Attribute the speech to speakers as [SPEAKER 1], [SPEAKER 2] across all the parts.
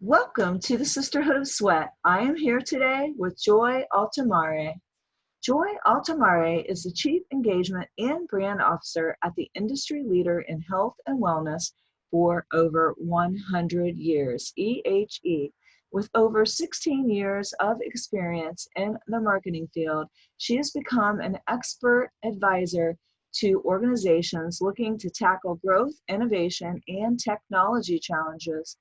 [SPEAKER 1] Welcome to the Sisterhood of Sweat. I am here today with Joy Altimare. Joy Altimare is the Chief Engagement and Brand Officer at the industry leader in health and wellness for over 100 years, EHE. With over 16 years of experience in the marketing field, she has become an expert advisor to organizations looking to tackle growth, innovation, and technology challenges.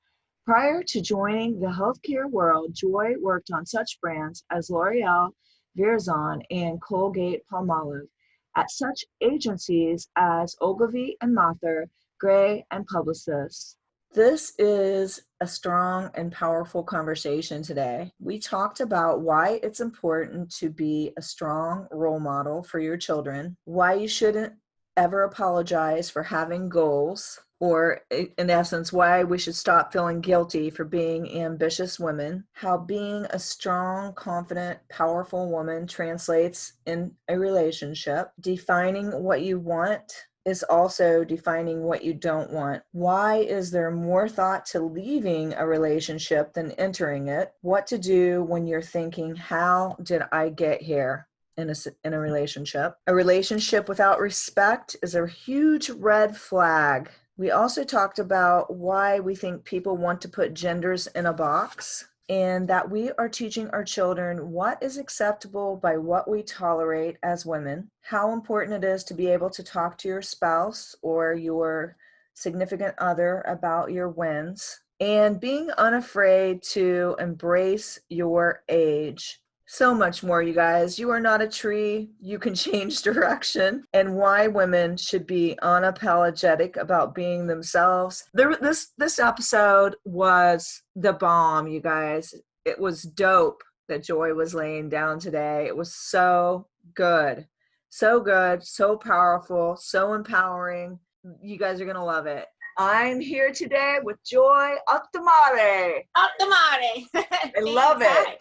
[SPEAKER 1] Prior to joining the healthcare world, Joy worked on such brands as L'Oreal, Verizon, and Colgate-Palmolive at such agencies as Ogilvy and Mather, Gray, and Publicis. This is a strong and powerful conversation today. We talked about why it's important to be a strong role model for your children, why you shouldn't ever apologize for having goals, or in essence, why we should stop feeling guilty for being ambitious women, how being a strong, confident, powerful woman translates in a relationship, defining what you want is also defining what you don't want. Why is there more thought to leaving a relationship than entering it? What to do when you're thinking, how did I get here? In a relationship. A relationship without respect is a huge red flag. We also talked about why we think people want to put genders in a box, and that we are teaching our children what is acceptable by what we tolerate as women, how important it is to be able to talk to your spouse or your significant other about your wins, and being unafraid to embrace your age. So much more, you guys. You are not a tree. You can change direction. And why women should be unapologetic about being themselves. This episode was the bomb, you guys. It was dope that Joy was laying down today. It was so good. So good, so powerful, so empowering. You guys are going to love it. I'm here today with Joy Altimare.
[SPEAKER 2] Altimare.
[SPEAKER 1] I love it.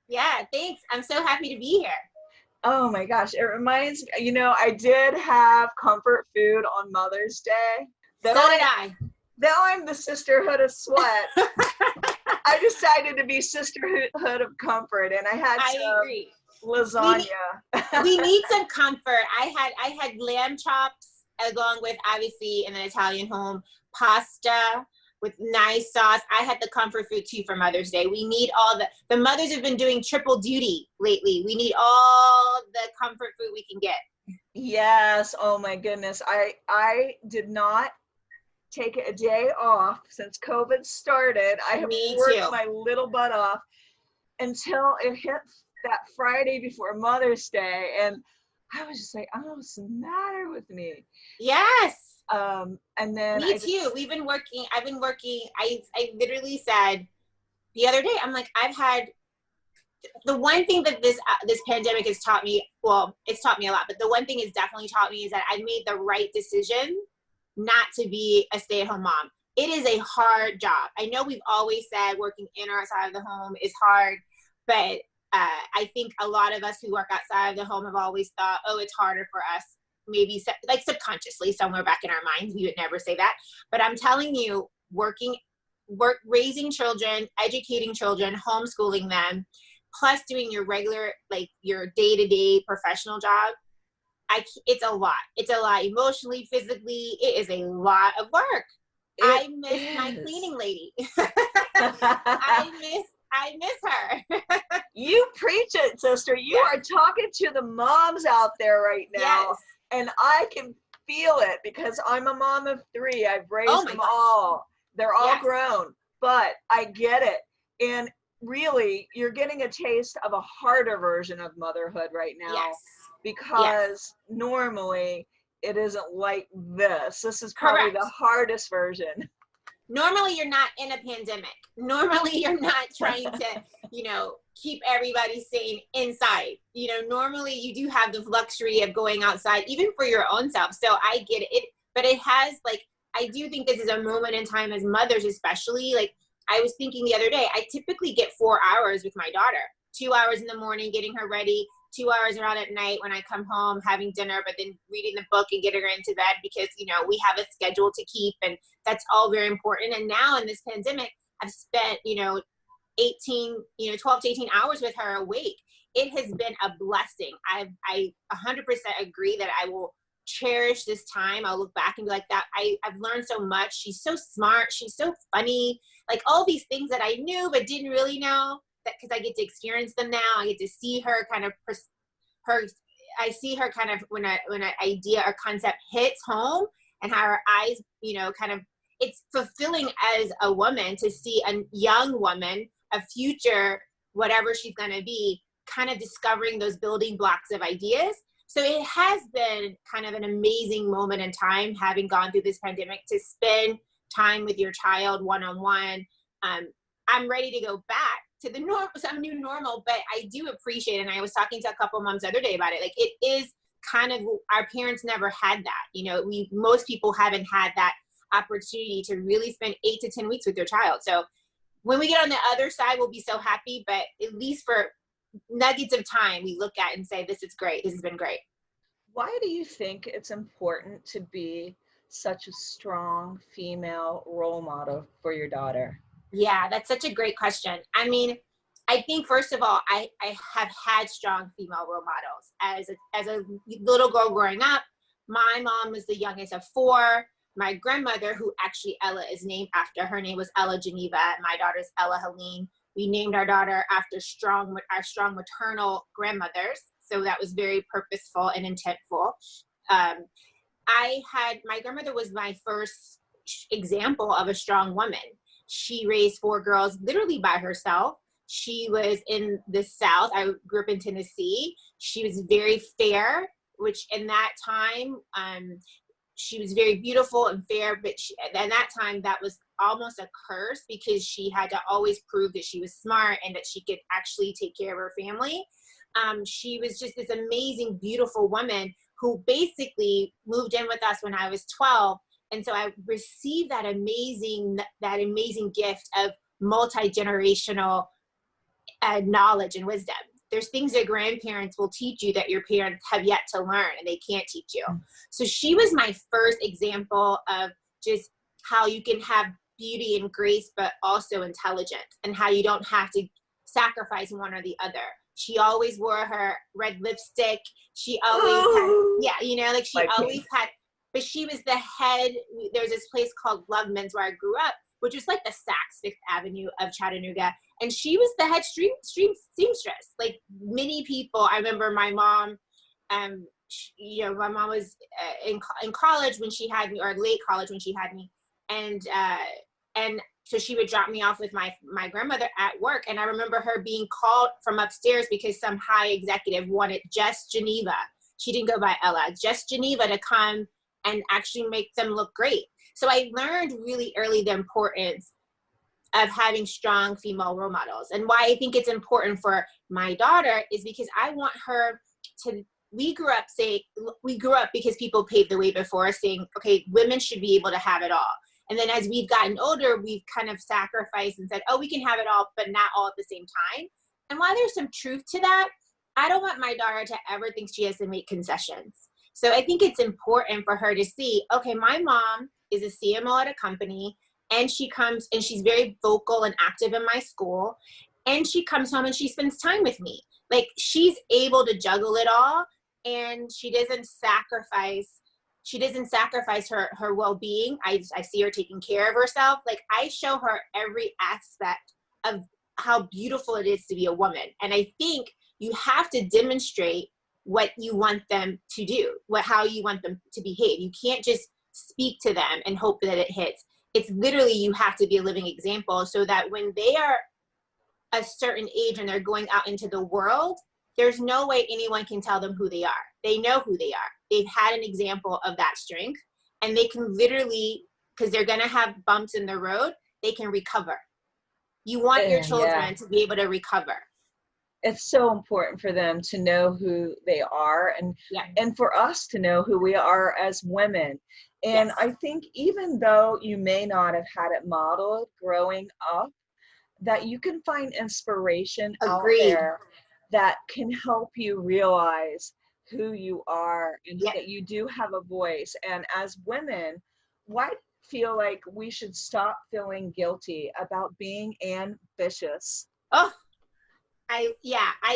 [SPEAKER 2] Yeah, thanks. I'm so happy to be here.
[SPEAKER 1] Oh my gosh, it reminds me, I did have comfort food on Mother's Day.
[SPEAKER 2] So did I.
[SPEAKER 1] Now I'm the Sisterhood of Sweat. I decided to be Sisterhood of Comfort, and I had
[SPEAKER 2] agree.
[SPEAKER 1] Lasagna.
[SPEAKER 2] We need some comfort. I had lamb chops along with, obviously, in an Italian home, pasta with nice sauce. I had the comfort food too for Mother's Day. We need all the mothers have been doing triple duty lately. We need all the comfort food we can get.
[SPEAKER 1] Yes. Oh my goodness. I did not take a day off since COVID started. I have worked my little butt off until it hit that Friday before Mother's Day. And I was just like, oh, what's the matter with me?
[SPEAKER 2] Yes.
[SPEAKER 1] And then
[SPEAKER 2] me too. I've been working. I literally said the other day, I'm like, I've had the one thing that this pandemic has taught me. Well, it's taught me a lot, but the one thing it's definitely taught me is that I made the right decision not to be a stay-at-home mom. It is a hard job. I know we've always said working in or outside of the home is hard, but I think a lot of us who work outside of the home have always thought, oh, it's harder for us. Maybe like subconsciously somewhere back in our minds, we would never say that. But I'm telling you, raising children, educating children, homeschooling them, plus doing your regular, like your day-to-day professional job, it's a lot. It's a lot emotionally, physically. It is a lot of work. I miss my cleaning lady. I miss her.
[SPEAKER 1] You preach it, sister. You are talking to the moms out there right now.
[SPEAKER 2] Yes.
[SPEAKER 1] And I can feel it because I'm a mom of 3. I've raised them all. They're all grown, but I get it. And really, you're getting a taste of a harder version of motherhood right now because normally it isn't like this. This is probably the hardest version.
[SPEAKER 2] Normally, you're not in a pandemic. Normally, you're not trying to, keep everybody sane inside. Normally you do have the luxury of going outside, even for your own self. So I get it. But it has, I do think this is a moment in time as mothers, especially. I was thinking the other day, I typically get 4 hours with my daughter, 2 hours in the morning, getting her ready, 2 hours around at night when I come home, having dinner, but then reading the book and getting her into bed because, we have a schedule to keep, and that's all very important. And now in this pandemic, have spent, 18, 12 to 18 hours with her awake. It has been a blessing. I 100% agree that I will cherish this time. I'll look back and be like that. I've learned so much. She's so smart. She's so funny. Like all these things that I knew but didn't really know, that because I get to experience them now. I get to see her kind of her. I see her kind of when an idea or concept hits home, and how her eyes, kind of, it's fulfilling as a woman to see a young woman, a future, whatever she's going to be, kind of discovering those building blocks of ideas. So it has been kind of an amazing moment in time, having gone through this pandemic, to spend time with your child one-on-one. I'm ready to go back to the some new normal, but I do appreciate it. And I was talking to a couple moms the other day about it. Like, it is kind of, our parents never had that. Most people haven't had that opportunity to really spend 8 to 10 weeks with their child. So when we get on the other side, we'll be so happy, but at least for nuggets of time, we look at and say, this is great. This has been great.
[SPEAKER 1] Why do you think it's important to be such a strong female role model for your daughter?
[SPEAKER 2] Yeah, that's such a great question. I mean, I think first of all, I have had strong female role models as a little girl growing up. My mom was the youngest of 4. My grandmother, who actually Ella is named after, her name was Ella Geneva. My daughter's Ella Helene. We named our daughter after our strong maternal grandmothers. So that was very purposeful and intentful. My grandmother was my first example of a strong woman. She raised 4 girls literally by herself. She was in the South. I grew up in Tennessee. She was very fair, which in that time, she was very beautiful and fair, but at that time, that was almost a curse, because she had to always prove that she was smart and that she could actually take care of her family. She was just this amazing, beautiful woman who basically moved in with us when I was 12. And so I received that amazing gift of multi-generational knowledge and wisdom. There's things that grandparents will teach you that your parents have yet to learn and they can't teach you. So she was my first example of just how you can have beauty and grace, but also intelligence, and how you don't have to sacrifice one or the other. She always wore her red lipstick. She always had, she always had, but she was the head. There's this place called Loveman's where I grew up, which was like the Saks Fifth Avenue of Chattanooga. And she was the head seamstress. Like many people, I remember my mom, my mom was in college when she had me, or late college when she had me. And so she would drop me off with my grandmother at work. And I remember her being called from upstairs because some high executive wanted just Geneva. She didn't go by Ella, just Geneva, to come and actually make them look great. So I learned really early the importance of having strong female role models. And why I think it's important for my daughter is because I want her to, we grew up because people paved the way before us, saying, okay, women should be able to have it all. And then as we've gotten older, we've kind of sacrificed and said, oh, we can have it all, but not all at the same time. And while there's some truth to that, I don't want my daughter to ever think she has to make concessions. So I think it's important for her to see, okay, my mom is a CMO at a company, and she comes and she's very vocal and active in my school, and she comes home and she spends time with me. Like, she's able to juggle it all, and she doesn't sacrifice her well-being. I see her taking care of herself. Like, I show her every aspect of how beautiful it is to be a woman. And I think you have to demonstrate what you want them to do, how you want them to behave. You can't just speak to them and hope that it hits. It's literally, you have to be a living example, so that when they are a certain age and they're going out into the world, there's no way anyone can tell them who they are. They know who they are. They've had an example of that strength, and they can literally, because they're going to have bumps in the road, they can recover. You want your children to be able to recover.
[SPEAKER 1] It's so important for them to know who they are, and for us to know who we are as women. And I think even though you may not have had it modeled growing up, that you can find inspiration out there that can help you realize who you are, and that you do have a voice. And as women, why feel like we should stop feeling guilty about being ambitious.
[SPEAKER 2] Oh, I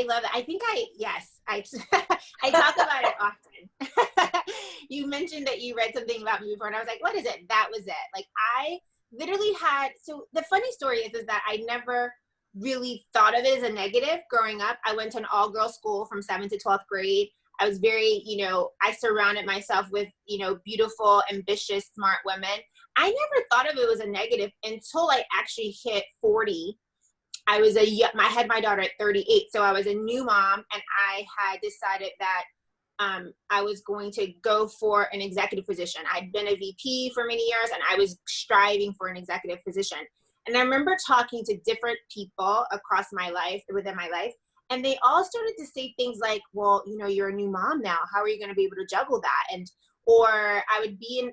[SPEAKER 2] love it. I think yes, I talk about it often. You mentioned that you read something about me before, and I was like, what is it? That was it. Like, I literally had, so the funny story is that I never really thought of it as a negative growing up. I went to an all-girls school from 7th to 12th grade. I was very, I surrounded myself with, beautiful, ambitious, smart women. I never thought of it as a negative until I actually hit 40. I had my daughter at 38. So I was a new mom, and I had decided that I was going to go for an executive position. I'd been a VP for many years, and I was striving for an executive position. And I remember talking to different people across my life, within my life, and they all started to say things like, well, you're a new mom now. How are you going to be able to juggle that? Or I would be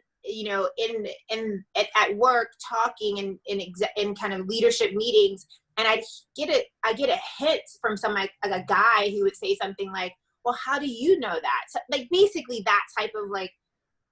[SPEAKER 2] at work talking in kind of leadership meetings, and I get a hit from like a guy who would say something like, well, how do you know that? So, like, basically that type of like,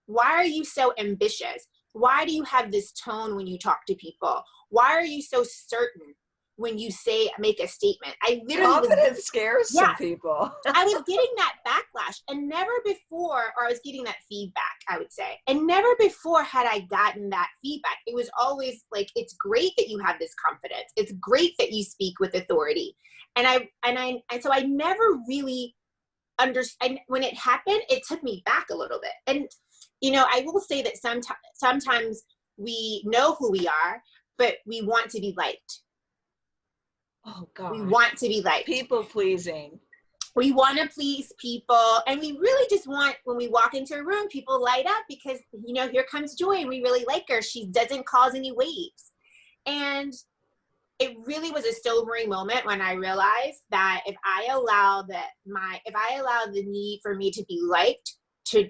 [SPEAKER 2] why are you so ambitious? Why do you have this tone when you talk to people? Why are you so certain when you make a statement? I literally
[SPEAKER 1] Confidence scares some
[SPEAKER 2] yes,
[SPEAKER 1] people.
[SPEAKER 2] I was getting that backlash, and never before, or I was getting that feedback, I would say, and never before had I gotten that feedback. It was always like, it's great that you have this confidence. It's great that you speak with authority. And so I never really understand. When it happened, it took me back a little bit. And, I will say that sometimes we know who we are, but we want to be liked.
[SPEAKER 1] Oh gosh.
[SPEAKER 2] We want to be liked.
[SPEAKER 1] People pleasing.
[SPEAKER 2] We want to please people, and we really just want, when we walk into a room, people light up because, here comes Joy, and we really like her. She doesn't cause any waves. And it really was a sobering moment when I realized that if I allow the need for me to be liked to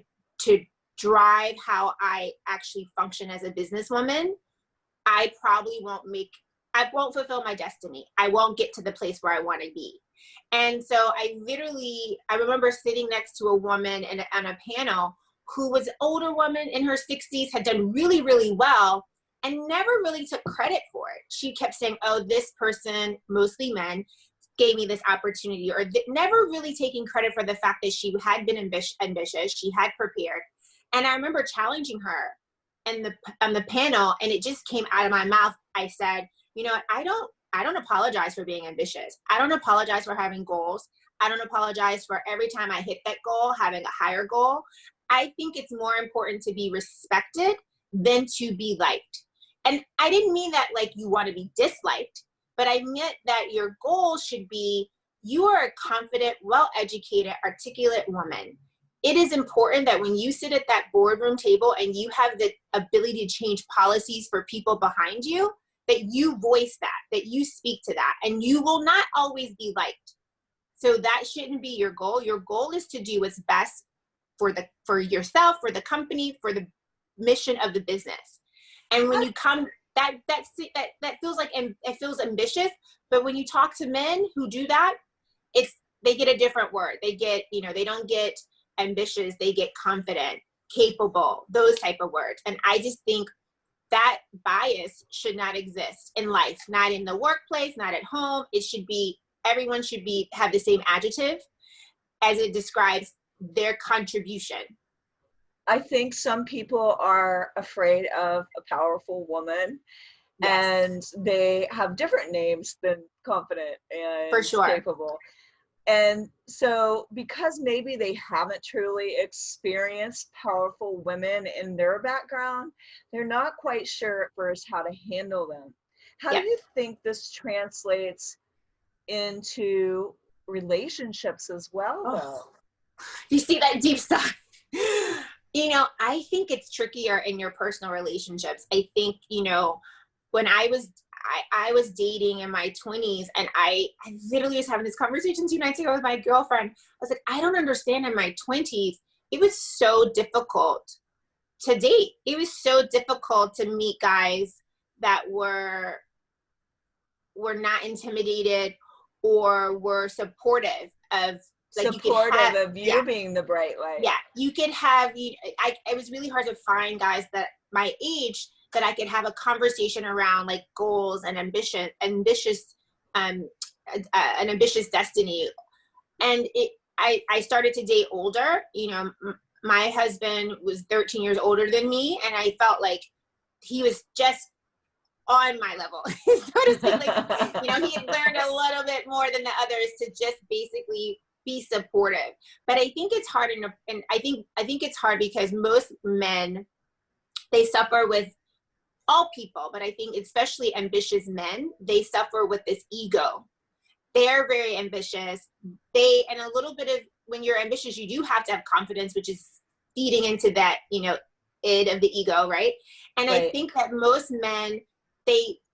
[SPEAKER 2] drive how I actually function as a businesswoman, I won't fulfill my destiny. I won't get to the place where I want to be. And so I remember sitting next to a woman on a panel who was an older woman in her 60s, had done really, really well, and never really took credit for it. She kept saying, oh, this person, mostly men, gave me this opportunity, or never really taking credit for the fact that she had been ambitious, she had prepared. And I remember challenging her on the panel, and it just came out of my mouth. I said, I don't apologize for being ambitious. I don't apologize for having goals. I don't apologize for every time I hit that goal, having a higher goal. I think it's more important to be respected than to be liked. And I didn't mean that like you want to be disliked, but I meant that your goal should be, you are a confident, well-educated, articulate woman. It is important that when you sit at that boardroom table and you have the ability to change policies for people behind you, that you voice that you speak to that, and you will not always be liked. So that shouldn't be your goal. Your goal is to do what's best for yourself, for the company, for the mission of the business. And when you come, that feels like, it feels ambitious, but when you talk to men who do that, they get a different word. They get, they don't get ambitious, they get confident, capable, those type of words. And I just think that bias should not exist in life, not in the workplace, not at home. Everyone should have the same adjective as it describes their contribution.
[SPEAKER 1] I think some people are afraid of a powerful woman. Yes. And they have different names than confident and
[SPEAKER 2] for sure.
[SPEAKER 1] Capable. And so because maybe they haven't truly experienced powerful women in their background, they're not quite sure at first how to handle them. How do you think this translates into relationships as well, though?
[SPEAKER 2] You see that deep stuff. I think it's trickier in your personal relationships. I think, when I was dating in my 20s, and I literally was having this conversation 2 nights ago with my girlfriend. I was like, I don't understand, in my 20s, it was so difficult to date. It was so difficult to meet guys that were not intimidated or were supportive of, like,
[SPEAKER 1] supportive of you being the bright light.
[SPEAKER 2] Yeah, you could have, it was really hard to find guys that my age that I could have a conversation around like goals and an ambitious destiny. And I started to date older. You know, my husband was 13 years older than me, and I felt like he was just on my level, so to speak. Like, you know, he had learned a little bit more than the others to just basically be supportive. But I think it's hard, and I think it's hard because most men, they suffer with, all people, but I think especially ambitious men, they suffer with this ego. They're very ambitious. And a little bit of, when you're ambitious, you do have to have confidence, which is feeding into that, you know, id of the ego, right? And
[SPEAKER 1] Right.
[SPEAKER 2] I think that most men,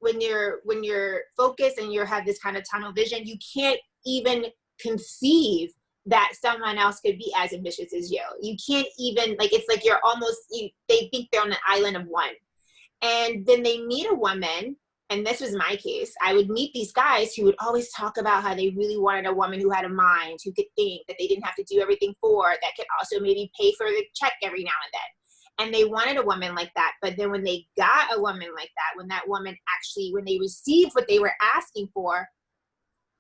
[SPEAKER 2] when you're focused and you have this kind of tunnel vision, you can't even conceive that someone else could be as ambitious as you. You can't even, like, it's like you're almost, they think they're on an island of one. And then they meet a woman, and this was my case. I would meet these guys who would always talk about how they really wanted a woman who had a mind, who could think, that they didn't have to do everything for, that could also maybe pay for the check every now and then. And they wanted a woman like that. But then when they got a woman like that, when that woman actually, when they received what they were asking for,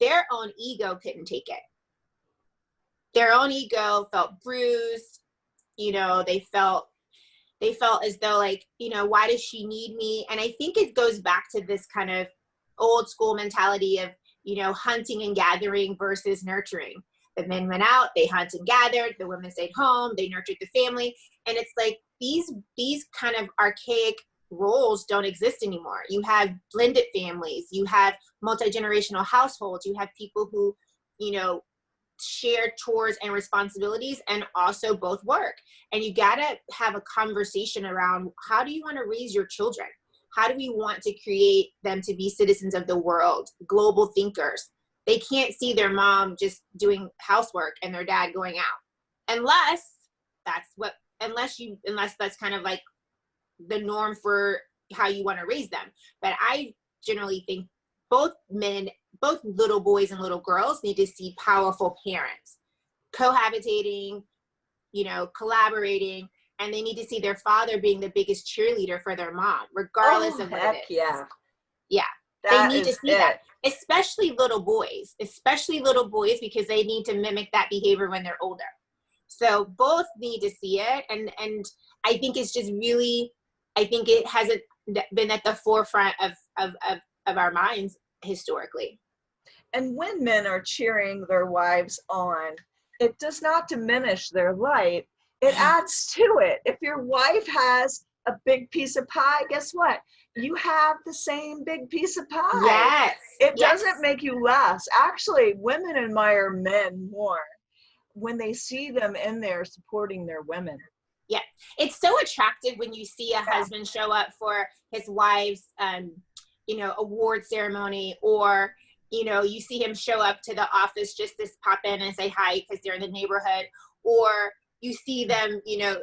[SPEAKER 2] their own ego couldn't take it. Their own ego felt bruised. You know, they felt as though, like, you know, why does she need me? And I think it goes back to this kind of old school mentality of, you know, hunting and gathering versus nurturing. The men went out, they hunted and gathered, the women stayed home, they nurtured the family. And it's like these kind of archaic roles don't exist anymore. You have blended families, you have multi-generational households, you have people who, you know, share chores and responsibilities and also both work. And you got to have a conversation around, how do you want to raise your children? How do we want to create them to be citizens of the world, global thinkers? They can't see their mom just doing housework and their dad going out, unless that's kind of like the norm for how you want to raise them. But I generally think both little boys and little girls need to see powerful parents cohabitating, you know, collaborating, and they need to see their father being the biggest cheerleader for their mom, regardless of what it is. Yeah. They need to see that, especially little boys, because they need to mimic that behavior when they're older. So both need to see it. And I think it's just really, I think it hasn't been at the forefront of our minds historically.
[SPEAKER 1] And when men are cheering their wives on, it does not diminish their light. It adds to it. If your wife has a big piece of pie, guess what? You have the same big piece of pie.
[SPEAKER 2] Yes.
[SPEAKER 1] It doesn't make you less. Actually, women admire men more when they see them in there supporting their women.
[SPEAKER 2] Yeah. It's so attractive when you see a husband show up for his wife's, you know, award ceremony, or, you know, you see him show up to the office just to pop in and say hi because they're in the neighborhood, or you see them, you know,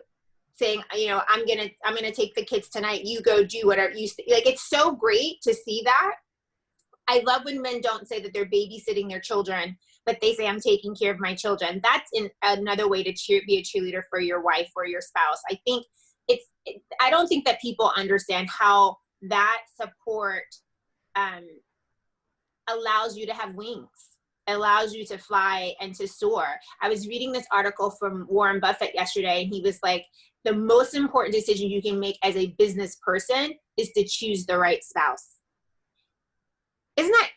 [SPEAKER 2] saying, you know, I'm gonna take the kids tonight, you go do whatever you like. It's so great to see that. I love when men don't say that they're babysitting their children, but they say, I'm taking care of my children. That's another way to be a cheerleader for your wife or your spouse. I think I don't think that people understand how that support allows you to have wings, allows you to fly and to soar. I was reading this article from Warren Buffett yesterday, and he was like, the most important decision you can make as a business person is to choose the right spouse. Isn't that?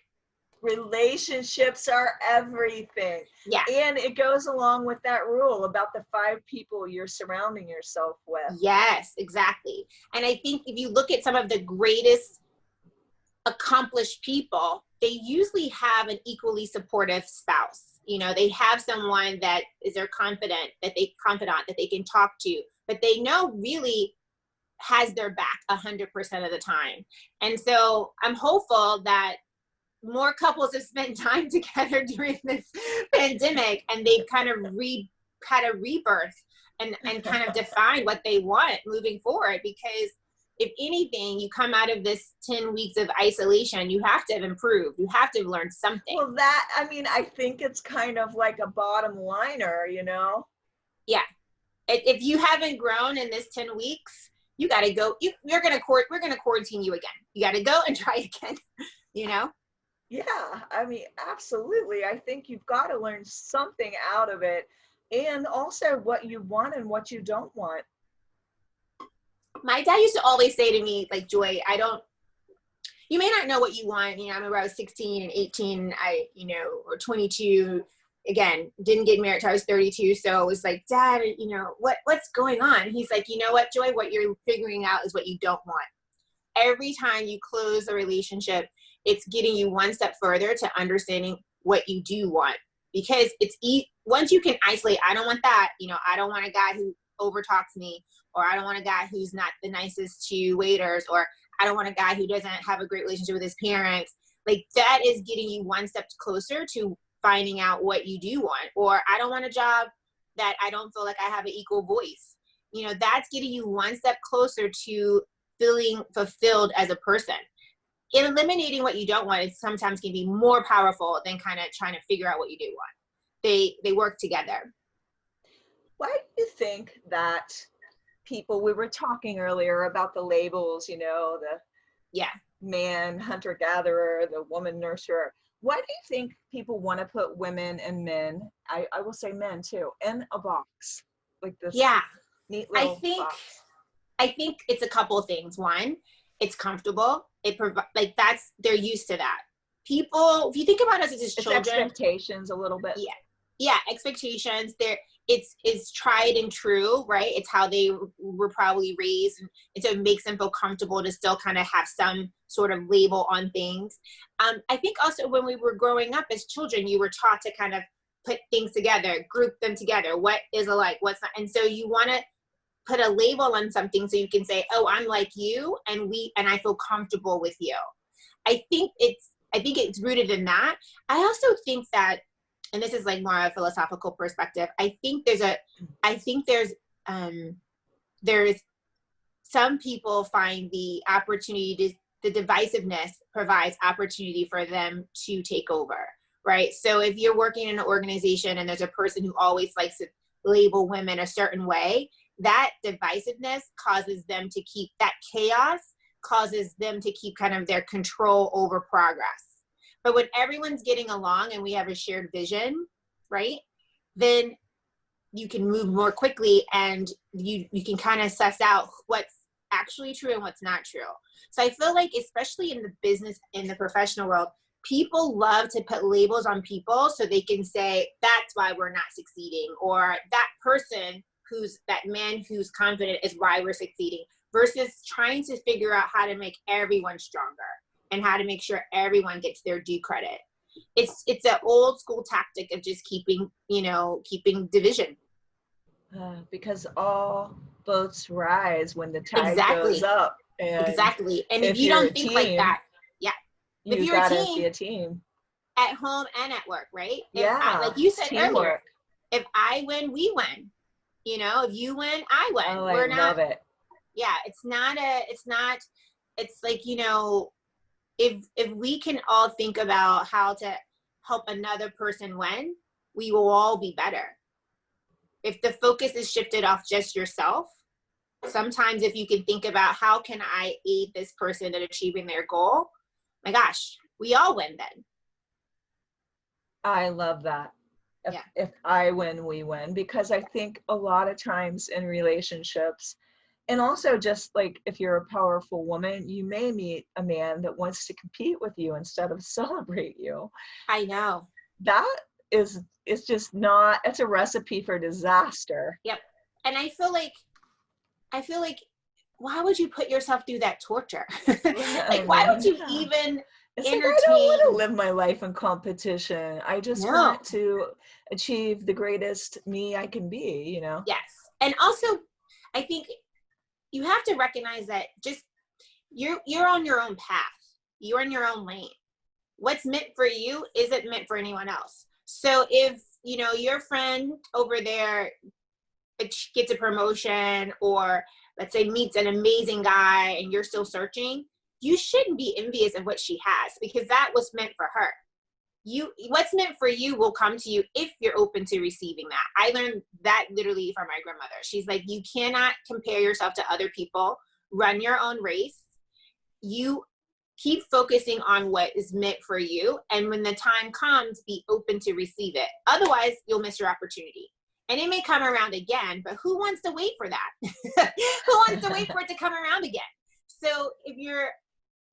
[SPEAKER 1] Relationships are everything.
[SPEAKER 2] Yeah.
[SPEAKER 1] And it goes along with that rule about the 5 people you're surrounding yourself with.
[SPEAKER 2] Yes, exactly. And I think if you look at some of the greatest accomplished people, they usually have an equally supportive spouse. You know, they have someone that is their confidant that they can talk to, but they know really has their back 100% of the time. And so I'm hopeful that more couples have spent time together during this pandemic, and they've kind of had a rebirth and kind of defined what they want moving forward. Because if anything, you come out of this 10 weeks of isolation, you have to have improved. You have to have learned something.
[SPEAKER 1] Well, I think it's kind of like a bottom liner, you know?
[SPEAKER 2] Yeah. If you haven't grown in this 10 weeks, you got to go. We're going to quarantine you again. You got to go and try again, you know?
[SPEAKER 1] Yeah, I mean, absolutely. I think you've got to learn something out of it, and also what you want and what you don't want.
[SPEAKER 2] My dad used to always say to me, like, Joy, you may not know what you want. You know, I remember I was 16 and 18, or 22, again, didn't get married till I was 32. So it was like, Dad, what's going on? He's like, you know what, Joy, what you're figuring out is what you don't want. Every time you close a relationship, it's getting you one step further to understanding what you do want. Because once you can isolate, I don't want that. I don't want a guy who overtalks me, or I don't want a guy who's not the nicest to waiters, or I don't want a guy who doesn't have a great relationship with his parents. Like, that is getting you one step closer to finding out what you do want. Or I don't want a job that I don't feel like I have an equal voice. That's getting you one step closer to feeling fulfilled as a person. Eliminating what you don't want is sometimes can be more powerful than kind of trying to figure out what you do want. They work together.
[SPEAKER 1] Why do you think that people, we were talking earlier about the labels, the man hunter-gatherer, the woman nurturer. Why do you think people want to put women and men, I will say men too, in a box like this?
[SPEAKER 2] Yeah,
[SPEAKER 1] neat little box?
[SPEAKER 2] I think it's a couple of things. One, it's comfortable. They're used to that. People, if you think about us as children,
[SPEAKER 1] expectations a little bit.
[SPEAKER 2] Yeah, expectations. It's tried and true, right? It's how they were probably raised, and so it makes them feel comfortable to still kind of have some sort of label on things. I think also when we were growing up as children, you were taught to kind of put things together, group them together. What is alike? What's not? And so you want to put a label on something so you can say, oh, I'm like you, and I feel comfortable with you. I think it's rooted in that. I also think that, and this is like more a philosophical perspective, I think there's some people find the opportunity the divisiveness provides opportunity for them to take over, right? So if you're working in an organization and there's a person who always likes to label women a certain way, that divisiveness causes them to keep that chaos, causes them to keep kind of their control over progress. But when everyone's getting along and we have a shared vision, right, then you can move more quickly, and you can kind of suss out what's actually true and what's not true. So I feel like, especially in the business, in the professional world, people love to put labels on people so they can say, that's why we're not succeeding, or that person that man who's confident is why we're succeeding, versus trying to figure out how to make everyone stronger and how to make sure everyone gets their due credit. It's an old school tactic of just keeping division.
[SPEAKER 1] Because all boats rise when the tide goes up.
[SPEAKER 2] Exactly. And if you don't think like that, if you're
[SPEAKER 1] be a team
[SPEAKER 2] at home and at work, right?
[SPEAKER 1] Like
[SPEAKER 2] you said
[SPEAKER 1] teamwork.
[SPEAKER 2] Earlier, if I win, we win. If you win, I win.
[SPEAKER 1] Oh, I love it.
[SPEAKER 2] Yeah, it's like, if we can all think about how to help another person win, we will all be better. If the focus is shifted off just yourself, sometimes if you can think about how can I aid this person in achieving their goal, my gosh, we all win then.
[SPEAKER 1] I love that. If I win, we win. Because I think a lot of times in relationships, and also just like if you're a powerful woman, you may meet a man that wants to compete with you instead of celebrate you.
[SPEAKER 2] I know.
[SPEAKER 1] That is just not, it's a recipe for disaster.
[SPEAKER 2] Yep. And I feel like, why would you put yourself through that torture? Why would you even entertain?
[SPEAKER 1] I don't want to live my life in competition. I just want to achieve the greatest me I can be,
[SPEAKER 2] Yes. And also, I think you have to recognize that just you're on your own path. You're in your own lane. What's meant for you isn't meant for anyone else. So if, your friend over there gets a promotion, or let's say meets an amazing guy and you're still searching, you shouldn't be envious of what she has, because that was meant for her. What's meant for you will come to you if you're open to receiving that. I learned that literally from my grandmother. She's like, you cannot compare yourself to other people, run your own race. You keep focusing on what is meant for you. And when the time comes, be open to receive it. Otherwise, you'll miss your opportunity. And it may come around again, but who wants to wait for that? Who wants to wait for it to come around again? So if you're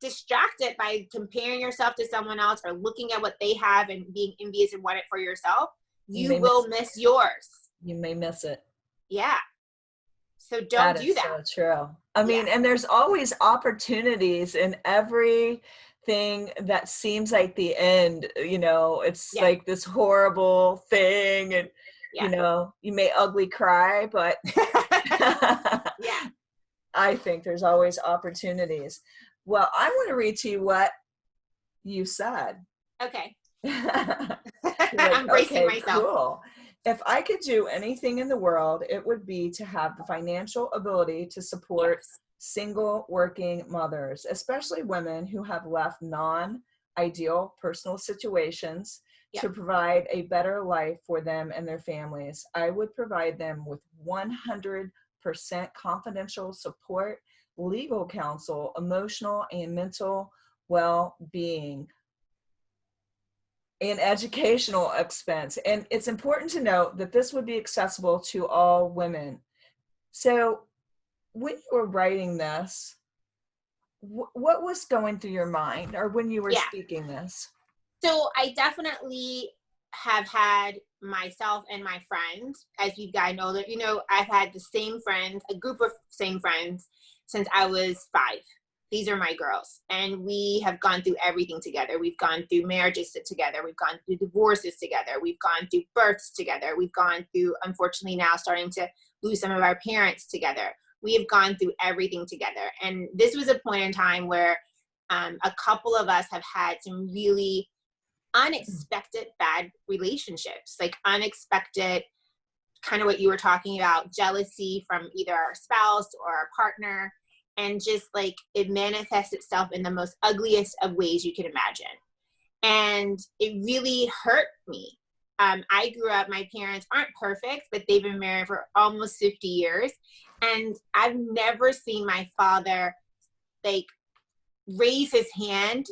[SPEAKER 2] distracted by comparing yourself to someone else or looking at what they have and being envious and want it for yourself, you will miss yours.
[SPEAKER 1] You may miss it.
[SPEAKER 2] Yeah. So don't do that.
[SPEAKER 1] That is so true. I mean, and there's always opportunities in everything that seems like the end, you know, it's like this horrible thing, and you know, you may ugly cry, but
[SPEAKER 2] yeah,
[SPEAKER 1] I think there's always opportunities. Well, I want to read to you what you said.
[SPEAKER 2] Okay.
[SPEAKER 1] Like,
[SPEAKER 2] I'm bracing myself.
[SPEAKER 1] Cool. If I could do anything in the world, it would be to have the financial ability to support single working mothers, especially women who have left non-ideal personal situations, to provide a better life for them and their families. I would provide them with 100% confidential support, legal counsel, emotional and mental well-being, and educational expense. And it's important to note that this would be accessible to all women. So when you were writing this, what was going through your mind, or when you were speaking this?
[SPEAKER 2] So I definitely have had myself and my friends, as you guys know, that, you know, I've had the same friends, a group of same friends since I was 5. These are my girls, and we have gone through everything together. We've gone through marriages together. We've gone through divorces together. We've gone through births together. We've gone through, unfortunately now, starting to lose some of our parents together. We have gone through everything together. And this was a point in time where a couple of us have had some really unexpected bad relationships, like unexpected, kind of what you were talking about, jealousy from either our spouse or our partner. And just like it manifests itself in the most ugliest of ways you can imagine. And it really hurt me. I grew up, my parents aren't perfect, but they've been married for almost 50 years. And I've never seen my father like raise his hand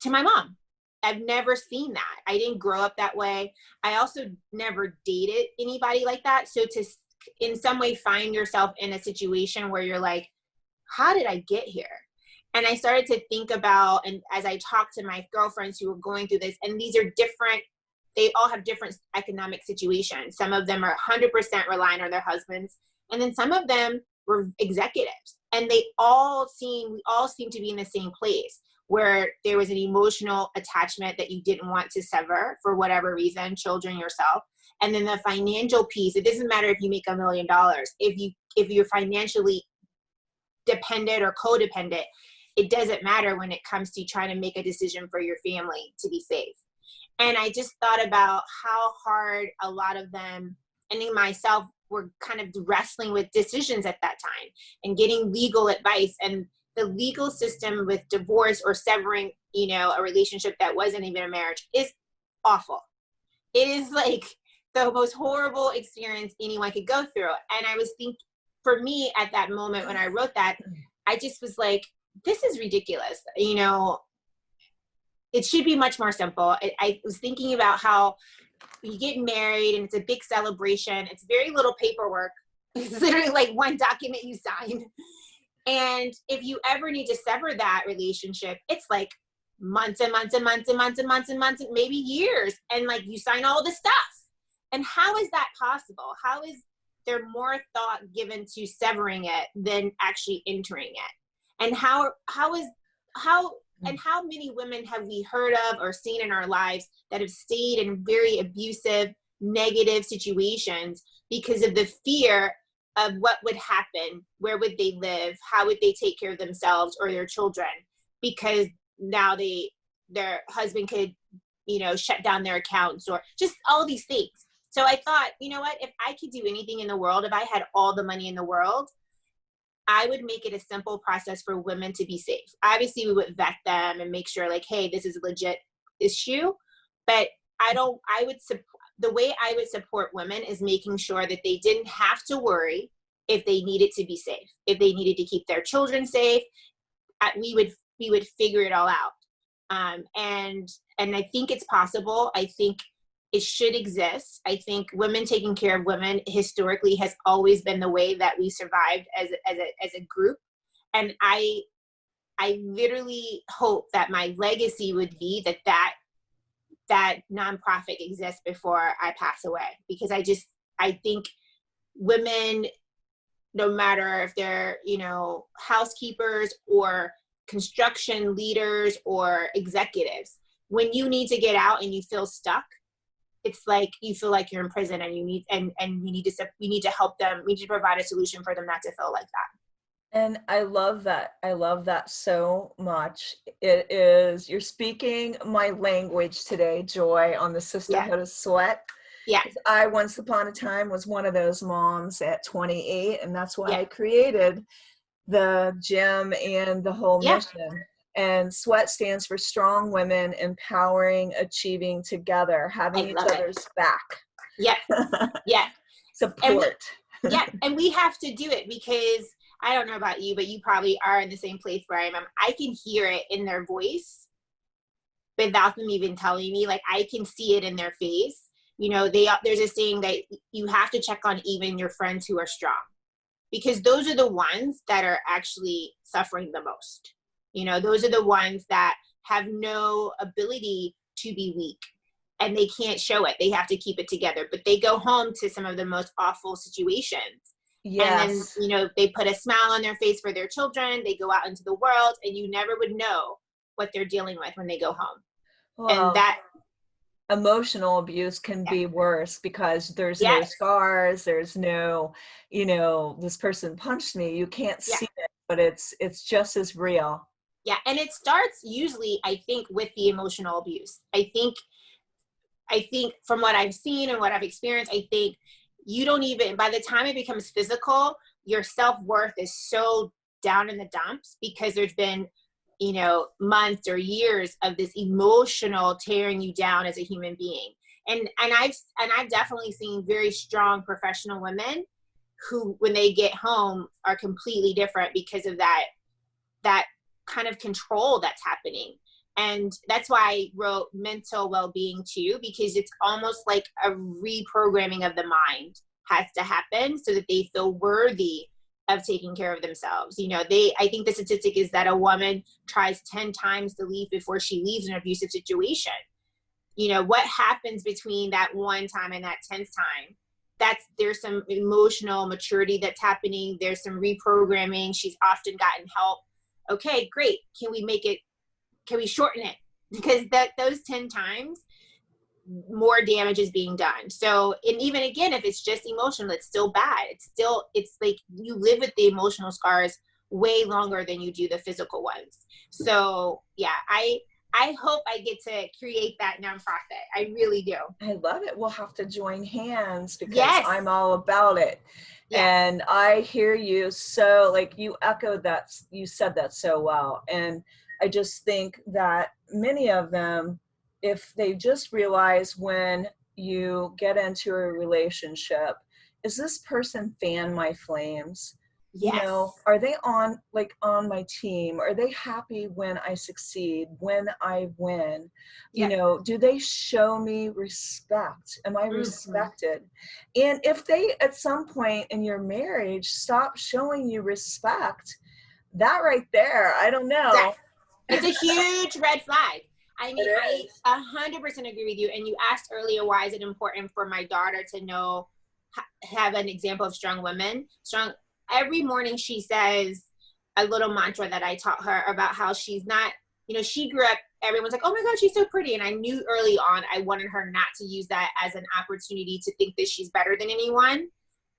[SPEAKER 2] to my mom. I've never seen that. I didn't grow up that way. I also never dated anybody like that. So to in some way find yourself in a situation where you're like, how did I get here? And I started to think about, and as I talked to my girlfriends who were going through this, and these are different, they all have different economic situations. Some of them are 100% relying on their husbands. And then some of them were executives. And we all seem to be in the same place, where there was an emotional attachment that you didn't want to sever for whatever reason, children, yourself. And then the financial piece, it doesn't matter if you make $1 million. If you're financially dependent or codependent, it doesn't matter when it comes to trying to make a decision for your family to be safe. And I just thought about how hard a lot of them, and in myself, were kind of wrestling with decisions at that time and getting legal advice. And the legal system with divorce or severing, you know, a relationship that wasn't even a marriage is awful. It is like the most horrible experience anyone could go through. And I was thinking, for me at that moment when I wrote that, I just was like, this is ridiculous. You know, it should be much more simple. I was thinking about how you get married and it's a big celebration. It's very little paperwork. It's literally like one document you sign. And if you ever need to sever that relationship, it's like months and months and months and months and months and months, and maybe years. And like you sign all the stuff. And how is that possible? How is there more thought given to severing it than actually entering it? And how many women have we heard of or seen in our lives that have stayed in very abusive, negative situations because of the fear of what would happen, where would they live, how would they take care of themselves or their children, because now their husband could, you know, shut down their accounts or just all these things. So I thought, you know what, if I could do anything in the world, if I had all the money in the world, I would make it a simple process for women to be safe. Obviously, we would vet them and make sure like, hey, this is a legit issue. But the way I would support women is making sure that they didn't have to worry if they needed to be safe, if they needed to keep their children safe, we would figure it all out. And I think it's possible. I think it should exist. I think women taking care of women historically has always been the way that we survived as a group. And I literally hope that my legacy would be that nonprofit exists before I pass away, because I think women, no matter if they're, housekeepers or construction leaders or executives, when you need to get out and you feel stuck, it's like you feel like you're in prison, and we need to help them. We need to provide a solution for them not to feel like that.
[SPEAKER 1] And I love that. I love that so much. You're speaking my language today, Joy, on the
[SPEAKER 2] Yeah.
[SPEAKER 1] Sisterhood of Sweat.
[SPEAKER 2] Yeah.
[SPEAKER 1] I once upon a time was one of those moms at 28, and that's why
[SPEAKER 2] Yeah.
[SPEAKER 1] I created the gym and the whole
[SPEAKER 2] Yeah.
[SPEAKER 1] mission. And SWEAT stands for Strong Women Empowering, Achieving Together, having each other's back.
[SPEAKER 2] Yeah. Yeah.
[SPEAKER 1] Support.
[SPEAKER 2] And we have to do it, because I don't know about you, but you probably are in the same place where I am. I can hear it in their voice without them even telling me. Like, I can see it in their face. There's a saying that you have to check on even your friends who are strong, because those are the ones that are actually suffering the most. Those are the ones that have no ability to be weak, and they can't show it. They have to keep it together, but they go home to some of the most awful situations.
[SPEAKER 1] Yes.
[SPEAKER 2] And then, they put a smile on their face for their children. They go out into the world, and you never would know what they're dealing with when they go home.
[SPEAKER 1] Well,
[SPEAKER 2] and that
[SPEAKER 1] emotional abuse can be worse, because there's no scars. There's no, this person punched me. You can't see it, but it's just as real.
[SPEAKER 2] Yeah. And it starts usually, I think, with the emotional abuse. I think from what I've seen and what I've experienced, I think you don't even, by the time it becomes physical, your self-worth is so down in the dumps, because there's been, months or years of this emotional tearing you down as a human being. And I've definitely seen very strong professional women who, when they get home, are completely different because of that kind of control that's happening. And that's why I wrote mental well-being too, because it's almost like a reprogramming of the mind has to happen so that they feel worthy of taking care of themselves. I think the statistic is that a woman tries 10 times to leave before she leaves an abusive situation. What happens between that one time and that 10th time? There's some emotional maturity that's happening. There's some reprogramming. She's often gotten help. Okay, great. Can we shorten it? Because those 10 times, more damage is being done. So, and even again, if it's just emotional, it's still bad. It's like you live with the emotional scars way longer than you do the physical ones. So yeah, I hope I get to create that nonprofit. I really do.
[SPEAKER 1] I love it. We'll have to join hands, because I'm all about it. Yeah. And I hear you. So you echoed that, you said that so well. And I just think that many of them, if they just realize, when you get into a relationship, is this person fan my flames?
[SPEAKER 2] Yes.
[SPEAKER 1] Are they on my team? Are they happy when I succeed, when I win? Do they show me respect? Am I respected? And if they, at some point in your marriage, stop showing you respect, that right there, I don't know.
[SPEAKER 2] It's a huge red flag. I mean, I 100% agree with you. And you asked earlier, why is it important for my daughter to have an example of strong women? Every morning she says a little mantra that I taught her about how she's not, she grew up, everyone's like, oh my God, she's so pretty. And I knew early on, I wanted her not to use that as an opportunity to think that she's better than anyone.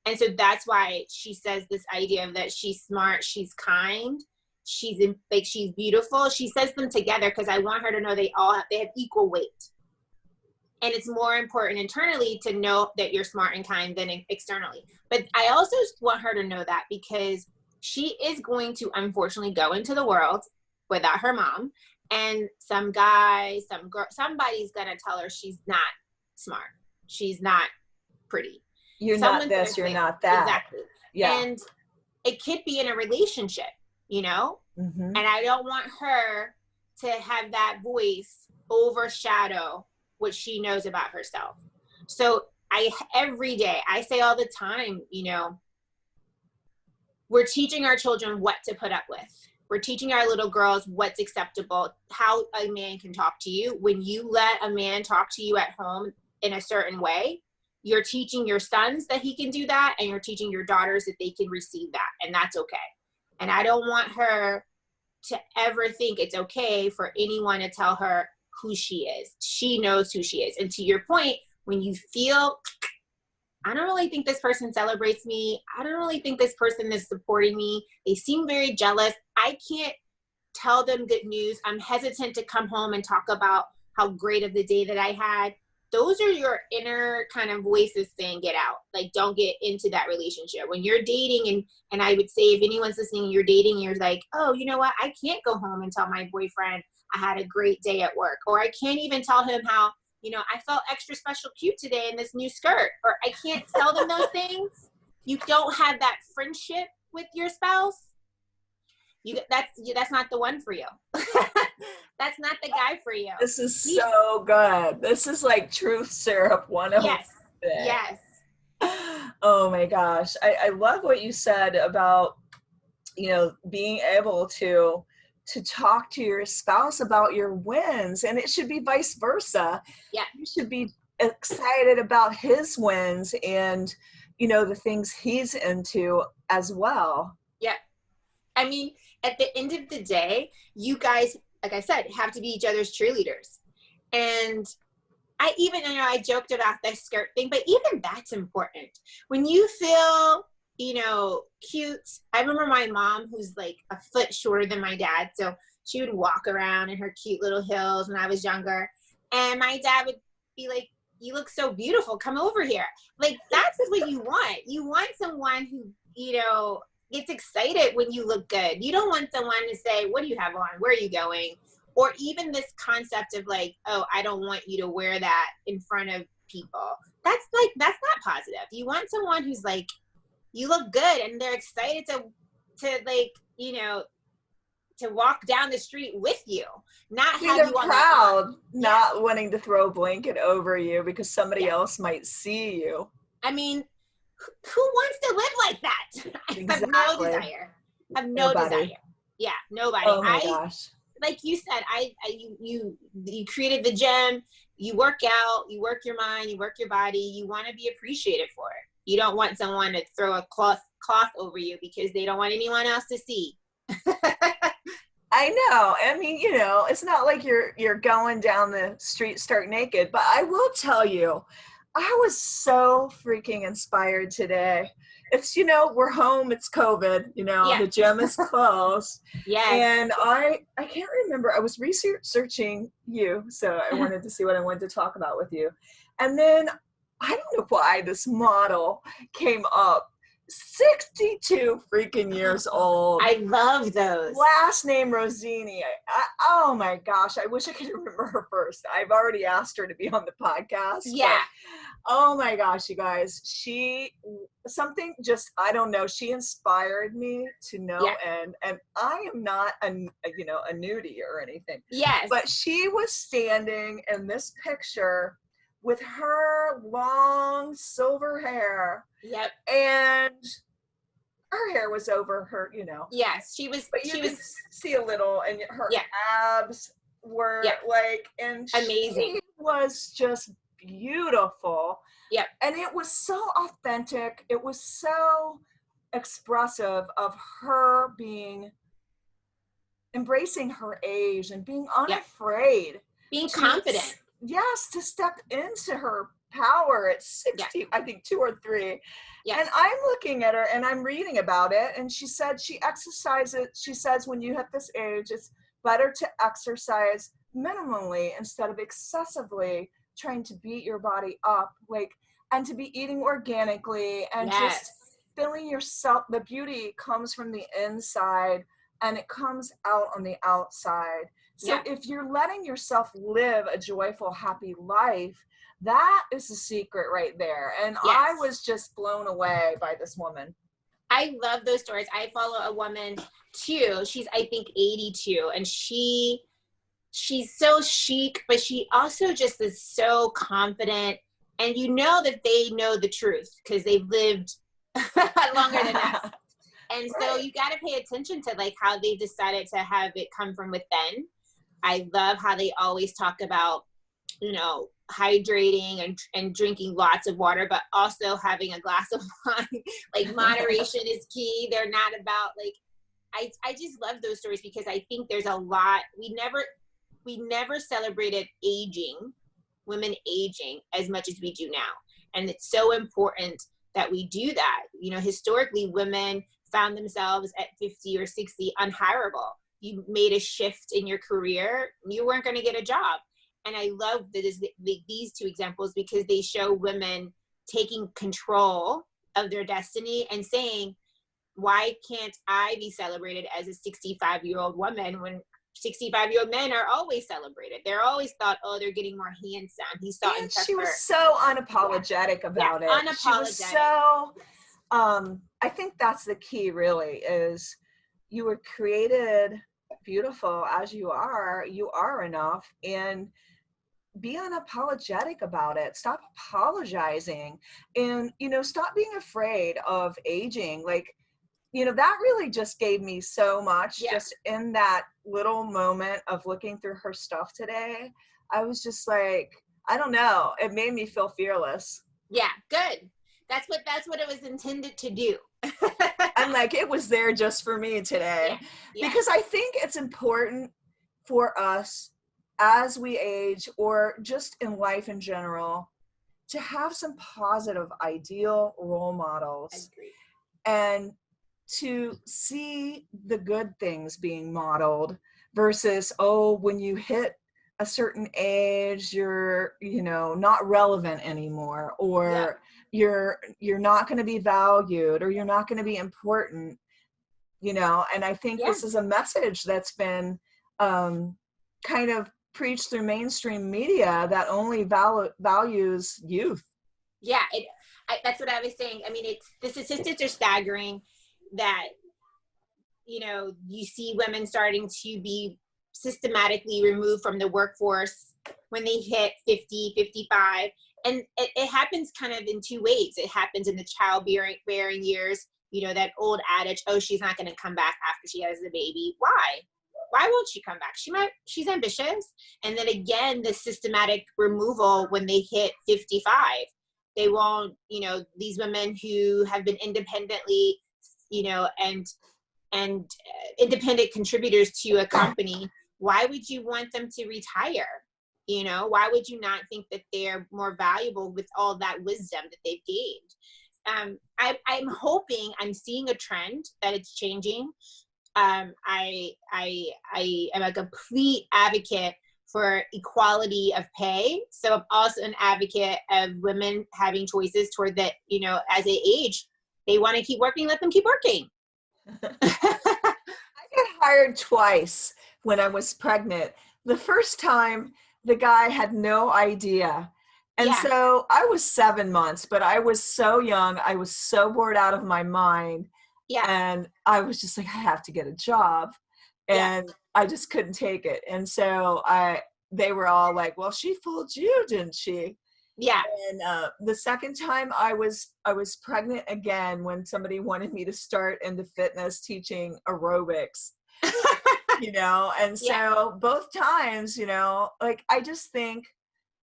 [SPEAKER 2] And so that's why she says this idea of that she's smart, she's kind, she's beautiful. She says them together because I want her to know they have equal weight. And it's more important internally to know that you're smart and kind than externally. But I also want her to know that, because she is going to unfortunately go into the world without her mom, and some guy, some girl, somebody's going to tell her she's not smart. She's not pretty.
[SPEAKER 1] You're not this, you're not that.
[SPEAKER 2] Exactly.
[SPEAKER 1] Yeah.
[SPEAKER 2] And it could be in a relationship, you know?
[SPEAKER 1] Mm-hmm.
[SPEAKER 2] And I don't want her to have that voice overshadow what she knows about herself. So every day, I say all the time, you know, we're teaching our children what to put up with. We're teaching our little girls what's acceptable, how a man can talk to you. When you let a man talk to you at home in a certain way, you're teaching your sons that he can do that, and you're teaching your daughters that they can receive that, and that's okay. And I don't want her to ever think it's okay for anyone to tell her who she is. She knows who she is. And to your point, when you feel, I don't really think this person celebrates me, I don't really think this person is supporting me, they seem very jealous, I can't tell them good news, I'm hesitant to come home and talk about how great of the day that I had. Those are your inner kind of voices saying, get out. Like, don't get into that relationship. When you're dating, and I would say if anyone's listening, you're dating, you're like, oh, you know what? I can't go home and tell my boyfriend I had a great day at work. Or I can't even tell him how, you know, I felt extra special cute today in this new skirt. Or I can't tell them those things. You don't have that friendship with your spouse. That's not the one for you. That's not the guy for you.
[SPEAKER 1] This is so good. This is like truth syrup 101.
[SPEAKER 2] Yes.
[SPEAKER 1] Oh my gosh. I love what you said about, you know, being able to talk to your spouse about your wins, and it should be vice versa.
[SPEAKER 2] Yeah.
[SPEAKER 1] You should be excited about his wins and, you know, the things he's into as well.
[SPEAKER 2] Yeah. I mean, at the end of the day, you guys, like I said, have to be each other's cheerleaders. And I know I joked about the skirt thing, but even that's important. When you feel, you know, cute. I remember my mom, who's like a foot shorter than my dad, so she would walk around in her cute little heels when I was younger. And my dad would be like, you look so beautiful, come over here. Like, that's what you want. You want someone who, you know, gets excited when you look good. You don't want someone to say, what do you have on? Where are you going? Or even this concept of like, oh, I don't want you to wear that in front of people. That's not positive. You want someone who's like, you look good, and they're excited to like, you know, to walk down the street with you, not have you on
[SPEAKER 1] proud, not wanting to throw a blanket over you because somebody else might see you.
[SPEAKER 2] I mean, who wants to live like that?
[SPEAKER 1] Exactly.
[SPEAKER 2] I have no desire. Desire. Yeah, nobody.
[SPEAKER 1] Oh my gosh.
[SPEAKER 2] Like you said, you created the gym, you work out, you work your mind, you work your body, you want to be appreciated for it. You don't want someone to throw a cloth over you because they don't want anyone else to see.
[SPEAKER 1] I know. I mean, you know, it's not like you're going down the street stark naked, but I will tell you, I was so freaking inspired today. It's, you know, we're home, it's COVID, you know, the gym is closed.
[SPEAKER 2] Yes.
[SPEAKER 1] And I can't remember, I was researching you, so I wanted to see what I wanted to talk about with you. And then I don't know why this model came up. 62 freaking years old.
[SPEAKER 2] I love those.
[SPEAKER 1] Last name Rosini. Oh my gosh, I wish I could remember her first. I've already asked her to be on the podcast.
[SPEAKER 2] Yeah.
[SPEAKER 1] Oh my gosh, you guys. I don't know, she inspired me to no end. And I am not a nudie or anything.
[SPEAKER 2] Yes.
[SPEAKER 1] But she was standing in this picture with her long silver hair.
[SPEAKER 2] Yep.
[SPEAKER 1] And her hair was over her, you know.
[SPEAKER 2] Yes, she was.
[SPEAKER 1] But you could see a little, and her abs were like, and
[SPEAKER 2] amazing.
[SPEAKER 1] She was just beautiful.
[SPEAKER 2] Yep.
[SPEAKER 1] And it was so authentic. It was so expressive of her embracing her age and being unafraid.
[SPEAKER 2] Being confident.
[SPEAKER 1] Yes, to step into her power at 60, I think 2 or 3.
[SPEAKER 2] Yeah.
[SPEAKER 1] And I'm looking at her and I'm reading about it. And she said she exercises. She says when you hit this age, it's better to exercise minimally instead of excessively trying to beat your body up, and to be eating organically and just feeling yourself. The beauty comes from the inside and it comes out on the outside. So if you're letting yourself live a joyful, happy life, that is the secret right there. And I was just blown away by this woman.
[SPEAKER 2] I love those stories. I follow a woman too. She's, I think, 82, and she's so chic, but she also just is so confident. And you know that they know the truth because they've lived longer than us. And so you got to pay attention to like how they decided to have it come from within. I love how they always talk about, you know, hydrating and drinking lots of water, but also having a glass of wine. Like moderation is key. They're not about like, I just love those stories because I think there's a lot, we never celebrated women aging as much as we do now. And it's so important that we do that. You know, historically, women found themselves at 50 or 60 unhireable. You made a shift in your career, you weren't going to get a job. And I love these two examples because they show women taking control of their destiny and saying, why can't I be celebrated as a 65-year-old woman when 65-year-old men are always celebrated? They're always thought, oh, they're getting more handsome. He's thought
[SPEAKER 1] and she was so unapologetic about it.
[SPEAKER 2] Unapologetic.
[SPEAKER 1] She was so, I think that's the key really, is you were created beautiful as you are enough, and be unapologetic about it. Stop apologizing, and, you know, stop being afraid of aging. Like, you know, that really just gave me so much just in that little moment of looking through her stuff today. I was just like, I don't know. It made me feel fearless.
[SPEAKER 2] Yeah, good. That's what it was intended to do.
[SPEAKER 1] I'm like, it was there just for me today. Because I think it's important for us as we age, or just in life in general, to have some positive, ideal role models. And to see the good things being modeled versus, oh, when you hit a certain age, you're, you know, not relevant anymore, or you're not going to be valued, or you're not going to be important, you know. And I think this is a message that's been kind of preached through mainstream media that only values youth.
[SPEAKER 2] Yeah, that's what I was saying. I mean, the statistics are staggering that, you know, you see women starting to be systematically removed from the workforce when they hit 50, 55. And it happens kind of in two ways. It happens in the childbearing years, you know, that old adage, oh, she's not going to come back after she has a baby. Why won't she come back? She's ambitious. And then again, the systematic removal when they hit 55. They won't, you know, these women who have been independently, you know, and independent contributors to a company, why would you want them to retire? You know, why would you not think that they're more valuable with all that wisdom that they've gained? I'm seeing a trend that it's changing. I am a complete advocate for equality of pay. So I'm also an advocate of women having choices toward that, you know, as they age, they want to keep working, let them keep working.
[SPEAKER 1] I got hired twice when I was pregnant. The first time, the guy had no idea. And so I was 7 months, but I was so young. I was so bored out of my mind. And I was just like, I have to get a job. And I just couldn't take it. And so they were all like, well, she fooled you, didn't she?
[SPEAKER 2] Yeah.
[SPEAKER 1] And the second time I was pregnant again when somebody wanted me to start into fitness teaching aerobics, you know? And so both times, you know, like, I just think,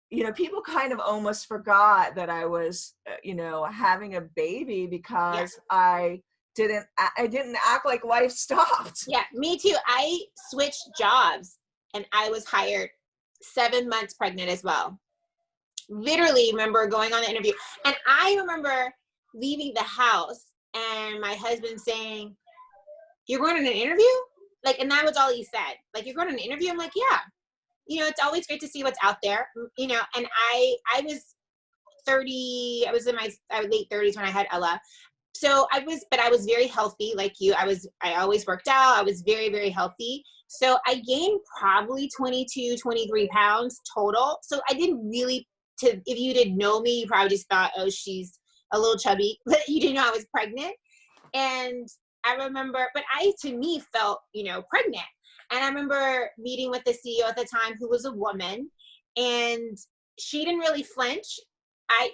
[SPEAKER 1] you know, people kind of almost forgot that I was, you know, having a baby because I didn't act like life stopped.
[SPEAKER 2] Yeah, me too. I switched jobs and I was hired 7 months pregnant as well. Literally remember going on the interview. And I remember leaving the house and my husband saying, you're going on an interview? Like, and that was all he said. Like, you're going on an interview? I'm like, yeah. You know, it's always great to see what's out there, you know. And I was 30, I was in my late 30s when I had Ella. So I was very healthy like you. I always worked out. I was very, very healthy. So I gained probably 22, 23 pounds total. So I didn't really, if you didn't know me, you probably just thought, oh, she's a little chubby, but you didn't know I was pregnant. And I remember, but I, to me, felt, pregnant. And I remember meeting with the CEO at the time, who was a woman, and she didn't really flinch.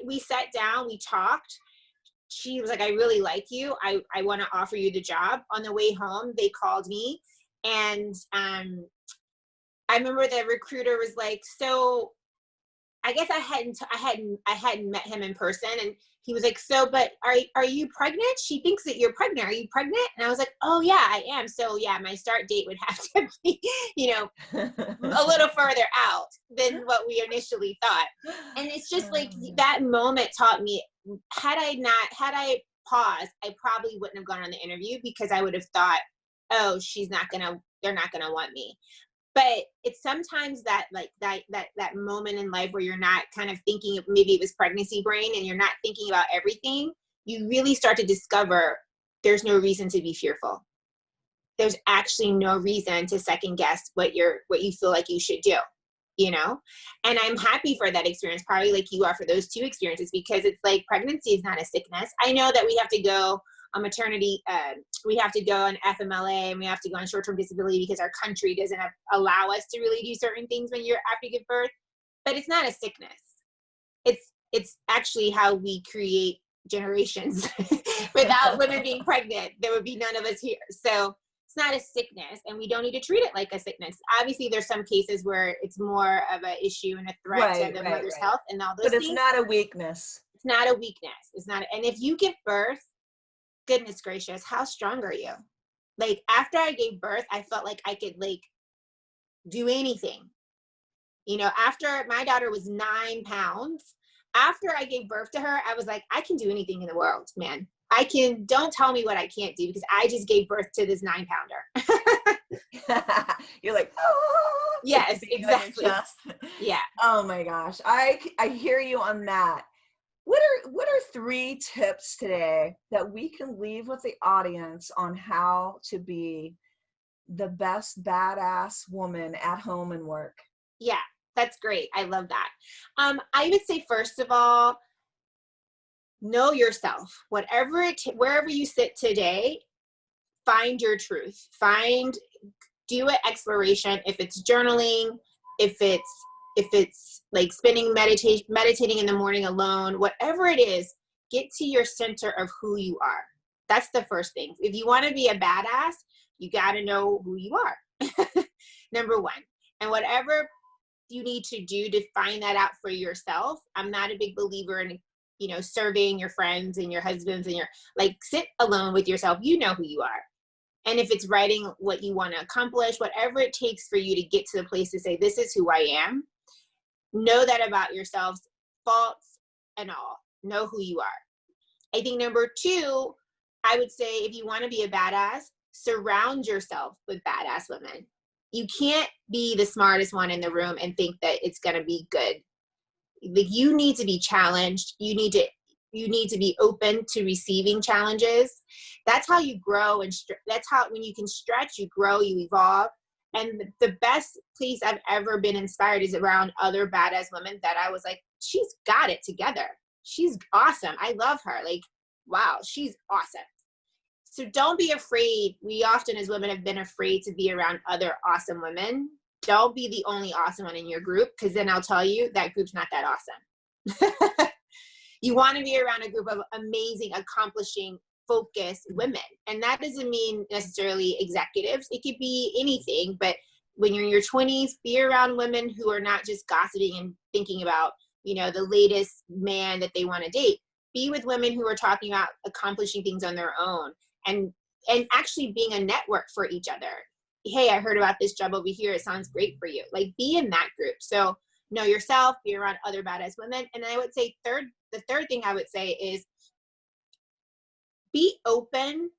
[SPEAKER 2] We sat down, we talked. She was like, I really like you. I want to offer you the job. On the way home, they called me, and I remember the recruiter was like, so I guess I hadn't met him in person, and he was like, so, but are you pregnant? She thinks that you're pregnant. Are you pregnant? And I was like, oh yeah, I am. So yeah, my start date would have to be, a little further out than what we initially thought. And it's just like that moment taught me, had I paused, I probably wouldn't have gone on the interview, because I would have thought, oh, they're not gonna want me. But it's sometimes that moment in life where you're not kind of thinking of, maybe it was pregnancy brain and you're not thinking about everything, you really start to discover there's no reason to be fearful. There's actually no reason to second guess what you feel like you should do, and I'm happy for that experience, probably like you are for those two experiences, because it's like, pregnancy is not a sickness. I know that we have to go on maternity, we have to go on FMLA, and we have to go on short-term disability because our country doesn't allow us to really do certain things when you're after you give birth, but it's not a sickness. It's actually how we create generations. Without women being pregnant, there would be none of us here. So it's not a sickness, and we don't need to treat it like a sickness. Obviously, there's some cases where it's more of an issue and a threat to the mother's health and all those things.
[SPEAKER 1] But it's not a weakness.
[SPEAKER 2] It's not a weakness. It's not. And if you give birth, goodness gracious, how strong are you? Like, after I gave birth, I felt like I could do anything. After my daughter was 9 pounds, after I gave birth to her, I was like, I can do anything in the world, man. Don't tell me what I can't do, because I just gave birth to this 9-pounder.
[SPEAKER 1] You're like, oh,
[SPEAKER 2] yes, exactly. Yeah.
[SPEAKER 1] Oh my gosh. I hear you on that. What are 3 tips today that we can leave with the audience on how to be the best badass woman at home and work?
[SPEAKER 2] Yeah, that's great. I love that. I would say, first of all, know yourself. Wherever you sit today, find your truth. Do an exploration. If it's journaling, if it's like meditating in the morning alone, whatever it is, get to your center of who you are. That's the first thing. If you want to be a badass, you got to know who you are. Number one. And whatever you need to do to find that out for yourself. I'm not a big believer in, serving your friends and your husbands and sit alone with yourself. You know who you are. And if it's writing what you want to accomplish, whatever it takes for you to get to the place to say, this is who I am, know that about yourselves, faults and all. Know who you are. I think number 2, I would say, if you want to be a badass, surround yourself with badass women. You can't be the smartest one in the room and think that it's going to be good. You need to be challenged. You need to be open to receiving challenges. That's how you grow, and that's how, when you can stretch, you grow, you evolve. And the best place I've ever been inspired is around other badass women that I was like, she's got it together. She's awesome. I love her. Wow, she's awesome. So don't be afraid. We often as women have been afraid to be around other awesome women. Don't be the only awesome one in your group, because then I'll tell you that group's not that awesome. You want to be around a group of amazing, accomplishing, focused women. And that doesn't mean necessarily executives. It could be anything. But when you're in your 20s, be around women who are not just gossiping and thinking about, the latest man that they want to date. Be with women who are talking about accomplishing things on their own, and actually being a network for each other. Hey, I heard about this job over here. It sounds great for you. Be in that group. So know yourself, be around other badass women. And I would say the third thing I would say is be open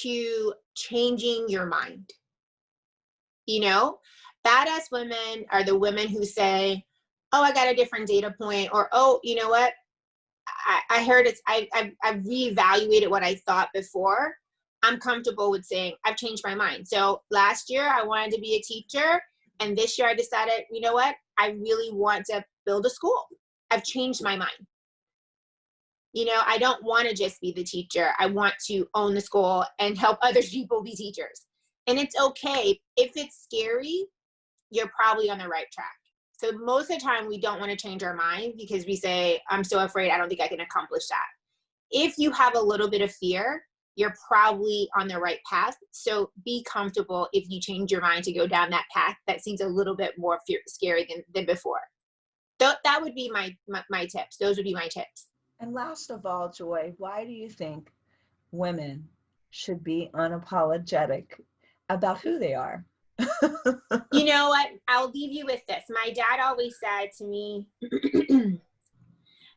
[SPEAKER 2] to changing your mind. Badass women are the women who say, oh, I got a different data point, or, oh, you know what? I heard I've reevaluated what I thought before. I'm comfortable with saying I've changed my mind. So last year I wanted to be a teacher, and this year I decided, you know what? I really want to build a school. I've changed my mind. You know, I don't want to just be the teacher. I want to own the school and help other people be teachers. And it's okay. If it's scary, you're probably on the right track. So most of the time we don't want to change our mind because we say, I'm so afraid, I don't think I can accomplish that. If you have a little bit of fear, you're probably on the right path. So be comfortable if you change your mind to go down that path that seems a little bit more scary than before. That would be my tips. Those would be my tips.
[SPEAKER 1] And last of all, Joy, why do you think women should be unapologetic about who they are?
[SPEAKER 2] You know what? I'll leave you with this. My dad always said to me,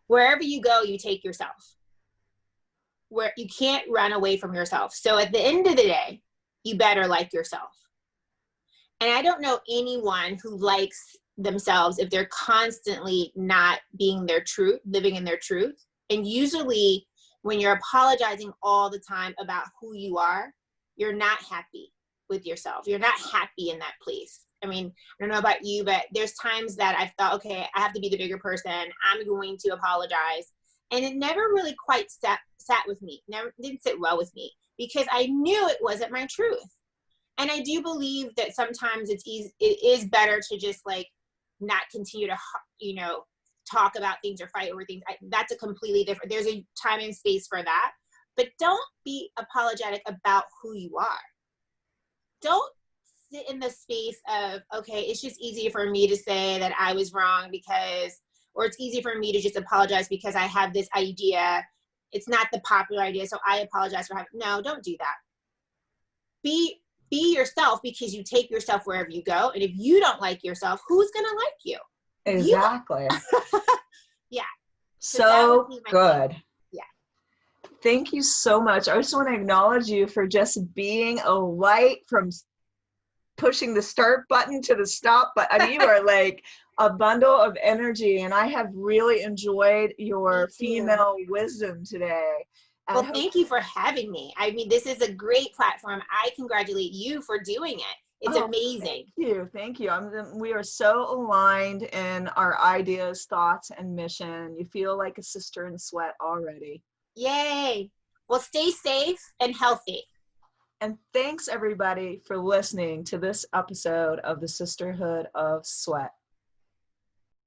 [SPEAKER 2] wherever you go, you take yourself. Where you can't run away from yourself. So at the end of the day, you better like yourself. And I don't know anyone who likes themselves if they're constantly not being their truth, living in their truth. And usually when you're apologizing all the time about who you are, you're not happy with yourself. You're not happy in that place. I mean, I don't know about you, but there's times that I've thought, okay, I have to be the bigger person. I'm going to apologize. And it never really quite sat with me. Never didn't sit well with me because I knew it wasn't my truth. And I do believe that sometimes it is better to just like not continue to, you know, talk about things or fight over things. That's a completely different, there's a time and space for that. But don't be apologetic about who you are. Don't sit in the space of, okay, it's just easier for me to say that I was wrong because, or it's easy for me to just apologize because I have this idea. It's not the popular idea, so I apologize for having, no, don't do that. Be yourself because you take yourself wherever you go. And if you don't like yourself, who's going to like you?
[SPEAKER 1] Exactly.
[SPEAKER 2] Yeah.
[SPEAKER 1] So good.
[SPEAKER 2] Thing. Yeah.
[SPEAKER 1] Thank you so much. I just want to acknowledge you for just being a light from pushing the start button to the stop button. I mean, you are like a bundle of energy, and I have really enjoyed your female wisdom today.
[SPEAKER 2] Well, thank you for having me. I mean, this is a great platform. I congratulate you for doing it. It's amazing.
[SPEAKER 1] Thank you. We are so aligned in our ideas, thoughts, and mission. You feel like a sister in sweat already.
[SPEAKER 2] Yay. Well, stay safe and healthy.
[SPEAKER 1] And thanks everybody for listening to this episode of the Sisterhood of Sweat.